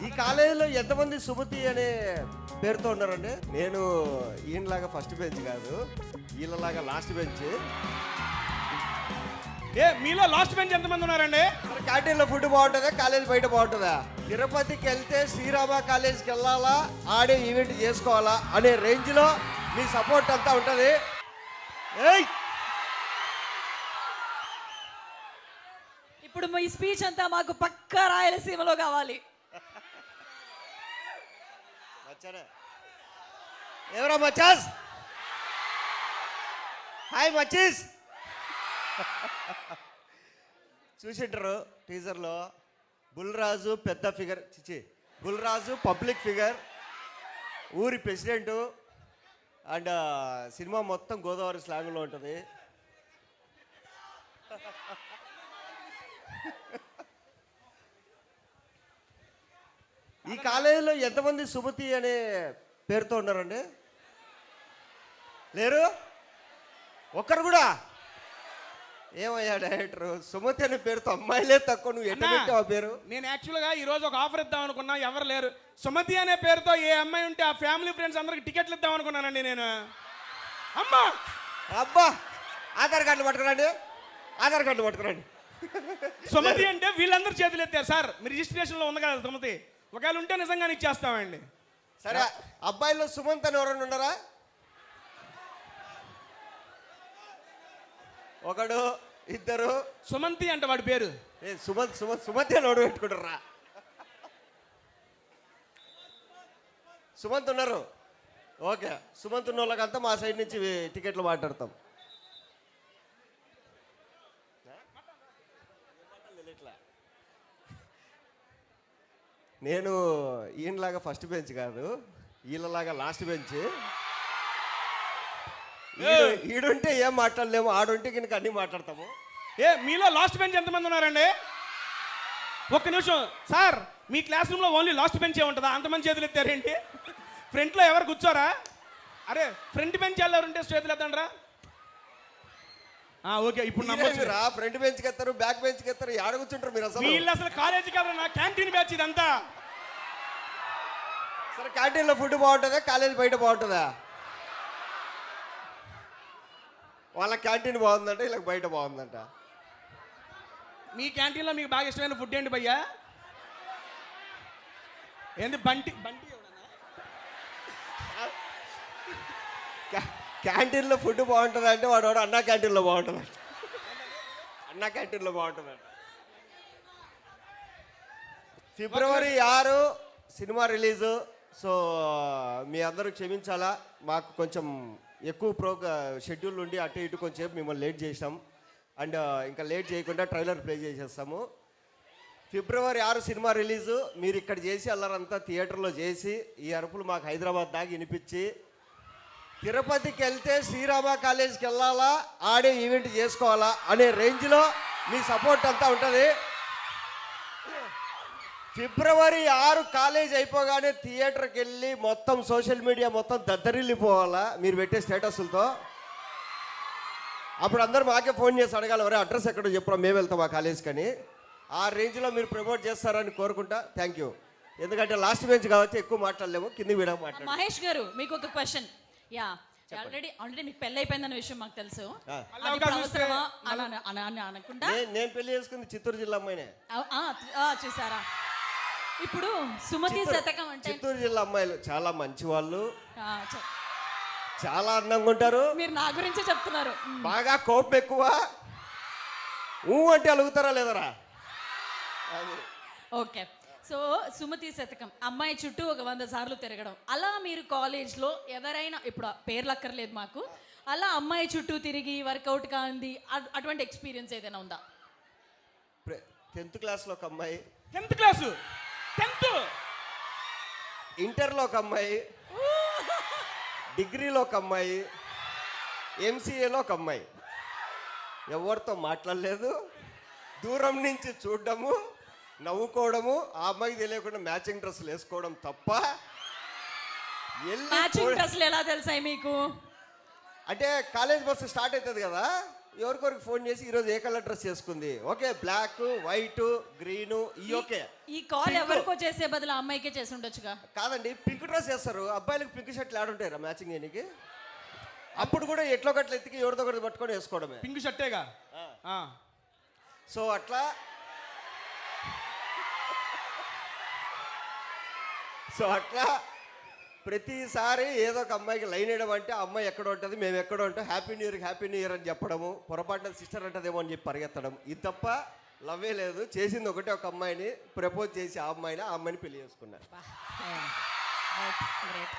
ఈ కాలేజీలో ఎంతమంది సుమతి అనే పేరుతో ఉన్నారండి? నేను ఈయనలాగా ఫస్ట్ బెంచ్ కాదు, వీళ్ళలాగా లాస్ట్ బెంచ్. మీలో లాస్ట్ బెంచ్ ఎంతమంది ఉన్నారండి? క్యాంటీన్లో ఫుడ్ బాగుంటుందా, కాలేజ్ బయట బాగుంటుందా? తిరుపతికి వెళ్తే శ్రీరామ కాలేజ్కి వెళ్ళాలా, ఆడే ఈవెంట్ చేసుకోవాలా అనే రేంజ్లో మీ సపోర్ట్ అంతా ఉంటుంది. ఏయ్ ఇప్పుడు మీ స్పీచ్ అంతా మాకు పక్కా రాయలసీమలో కావాలి. ఎవరో మచాస్, హాయ్ మచీస్. చూసింటారు టీజర్లో బుల్రాజు పెద్ద ఫిగర్, బుల్రాజు పబ్లిక్ ఫిగర్, ఊరి ప్రెసిడెంటు, అండ్ సినిమా మొత్తం గోదావరి స్లాంగ్లో ఉంటుంది. ఈ కాలేజీలో ఎంతమంది సుమతి అనే పేరుతో ఉన్నారండి? లేరు ఒక్కరు కూడా? ఏమయ్యా డైరెక్టర్, సుమతి అనే పేరుతో అమ్మాయిలే తక్కువ, నువ్వు ఎట్లా పెట్టావు ఆ పేరు? నేను యాక్చువల్గా ఈ రోజు ఒక ఆఫర్ ఇద్దాం అనుకున్నా, ఎవరు లేరు. సుమతి అనే పేరుతో ఏ అమ్మాయి ఉంటే ఆ ఫ్యామిలీ ఫ్రెండ్స్ అందరికి టికెట్లు ఇద్దాం అనుకున్నానండి నేను. అమ్మా అబ్బా, ఆధార్ కార్డులు పట్టుకురండి, ఆధార్ కార్డులు పట్టుకురండి. సుమతి అంటే వీళ్ళందరూ చేతులు ఎత్తారు సార్. మీ రిజిస్ట్రేషన్లో ఉంది కదా సుమతి, ఒకవేళ ఉంటే నిజంగానే ఇచ్చేస్తామండి. సరే, అబ్బాయిలో సుమంత్ అని ఎవరైనా ఉన్నారా? ఒకడు, ఇద్దరు. సుమంతి అంటే వాడి పేరు. సుమంత్ అని ఓడి పెట్టుకుంటారా? సుమంత్ ఉన్నారు. ఓకే, సుమంత్ ఉన్న వాళ్ళకంతా మా సైడ్ నుంచి టికెట్లు మాట్లాడతాం. నేను ఈయనలాగా ఫస్ట్ బెంచ్ కాదు, వీళ్ళలాగా లాస్ట్ బెంచ్. ఈడుంటే ఏం మాట్లాడలేము, ఆడుంటే కనుక అన్నీ మాట్లాడతాము. మీలో లాస్ట్ బెంచ్ ఎంతమంది ఉన్నారండి? ఒక్క నిమిషం సార్, మీ క్లాస్ రూమ్లో ఓన్లీ లాస్ట్ బెంచే ఉంటుందా? అంతమంది చేతులు ఎత్తారేంటి? ఫ్రంట్లో ఎవరు కూర్చోరా? అరే ఫ్రంట్ బెంచ్ ఎవరు ఉంటే చేతులు ఎత్తండి. ఓకే, ఇప్పుడు రా. ఫ్రంట్ బెంచ్కి ఎత్తారు, బ్యాక్ బెంచ్కి ఎత్తారు, ఆడ కూర్చుంటారు మీరు. అసలు వీళ్ళు అసలు కాలేజీ కాదు, క్యాంటీన్ బ్యాచ్ ఇదంతా. సరే, క్యాంటీన్లో ఫుడ్ బాగుంటుందా, కాలేజ్ బయట బాగుంటుందా? వాళ్ళ క్యాంటీన్ బాగుందంట, వీళ్ళకి బయట బాగుందంట. మీ క్యాంటీన్లో మీకు బాగా ఇష్టమైన ఫుడ్ ఏంటి భయ్యా? ఏంది బంటి బంటి క్యాంటీన్లో ఫుడ్ బాగుంటుంది అంటే వాడు అన్నా క్యాంటీన్లో బాగుంటుందంట. అన్నా క్యాంటీన్లో బాగుంటుందంట. ఫిబ్రవరి 6 సినిమా రిలీజు. సో మీ అందరూ క్షమించాలా, మాకు కొంచెం ఎక్కువ షెడ్యూల్ ఉండి అటు ఇటు కొంచెం మిమ్మల్ని లేట్ చేసాం. అండ్ ఇంకా లేట్ చేయకుండా ట్రైలర్ ప్లే చేసేస్తాము. ఫిబ్రవరి 6 సినిమా రిలీజు. మీరు ఇక్కడ చేసి అల్లరంతా థియేటర్లో చేసి ఈ అరుపులు మాకు హైదరాబాద్ దాకా వినిపించి, తిరుపతికి వెళ్తే శ్రీరామ కాలేజ్కి వెళ్ళాలా, ఆడే ఈవెంట్ చేసుకోవాలా అనే రేంజ్లో మీ సపోర్ట్ అంతా ఉంటుంది. ఫిబ్రవరి 6 కాలేజ్ అయిపోగానే థియేటర్కి వెళ్ళి మొత్తం సోషల్ మీడియా మొత్తం దద్దరిల్లిపోవాలా మీరు పెట్టే స్టేటస్లతో. అప్పుడు అందరూ మాకే ఫోన్ చేసి అడగాలి, ఎవరే అడ్రస్ ఎక్కడో చెప్పరా, మేము వెళ్తాం ఆ కాలేజ్కి అని. ఆ రేంజ్లో మీరు ప్రమోట్ చేస్తారని కోరుకుంటా. Thank you. ఎందుకంటే లాస్ట్ బెంచ్ కాబట్టి ఎక్కువ మాట్లాడలేము, కింది వీడా మాట్లాడు. మహేష్ గారు, మీకు ఒక క్వశ్చన్. ఆల్రెడీ మీకు పెళ్లి అయిపోయిందన్న విషయం మాకు తెలుసు. అనుకుంటా నేను పెళ్లి చేసుకుంది చిత్తూరు జిల్లా అమ్మాయినే. చూసారా? ఇప్పుడు సుమతి శతకం అంటే చిత్తూరు జిల్లా అమ్మాయిలు చాలా మంచి వాళ్ళు, చాలా అందంగా ఉంటారు. మీరు నా గురించే చెప్తున్నారు. బాగా కోపం ఎక్కువ, అంటే అలుగుతారా లేదరా? ఓకే, సో సుమతి శతకం అమ్మాయి చుట్టూ ఒక 100 సార్లు తిరగడం, అలా మీరు కాలేజ్లో ఎవరైనా, ఇప్పుడు పేర్లు అక్కర్లేదు మాకు, అలా అమ్మాయి చుట్టూ తిరిగి వర్కౌట్ కాంది అటువంటి ఎక్స్పీరియన్స్ ఏదైనా ఉందా? 10th క్లాస్లో ఒక అమ్మాయి, 10th క్లాసు, 10th ఇంటర్లో ఒక అమ్మాయి, డిగ్రీలో ఒక అమ్మాయి, ఎంసీఏలో ఒక అమ్మాయి. ఎవరితో మాట్లాడలేదు, దూరం నుంచి చూడడము, నవ్వుకోవడము, ఆ అమ్మాయికి తెలియకుండా మ్యాచింగ్ డ్రెస్సులు వేసుకోవడం తప్ప. మ్యాచింగ్ డ్రెస్సులు ఎలా తెలుసాయి మీకు? అంటే కాలేజ్ బస్సు స్టార్ట్ అవుతుంది కదా, ఎవరికొరికి ఫోన్ చేసి ఈరోజు ఏ కలర్ డ్రెస్ వేసుకుంది, ఓకే బ్లాక్ వైట్ గ్రీను ఈ ఓకే. ఈ కాల్ Pink. ఎవరికో చేసే బదులు ఆ అమ్మాయికే చేసి ఉండొచ్చుగా. కాదండి, పింక్ డ్రెస్ వేస్తారు, అబ్బాయిలకు పింక్ షర్ట్లు ఆడుంటారా మ్యాచింగ్ చేయడానికి? అప్పుడు కూడా ఎట్లో గట్ల ఎత్తికి ఎవరిదో ఒకటి పట్టుకొని వేసుకోవడమే. పింక్ షర్టేగా. సో అట్లా ప్రతిసారి ఏదో ఒక అమ్మాయికి లైన్ వేయడం అంటే ఆ అమ్మాయి ఎక్కడ ఉంటుంది, మేము ఎక్కడ ఉంటాం, హ్యాపీ న్యూ ఇయర్ అని చెప్పడము, పొరపాటున సిస్టర్ అంటదేమో అని చెప్పి పరిగెత్తడం, ఇది తప్ప లవ్వే లేదు. చేసింది ఒకటే ఒక అమ్మాయిని, ప్రపోజ్ చేసి ఆ అమ్మాయిని పెళ్లి చేసుకున్నారు. గ్రేట్.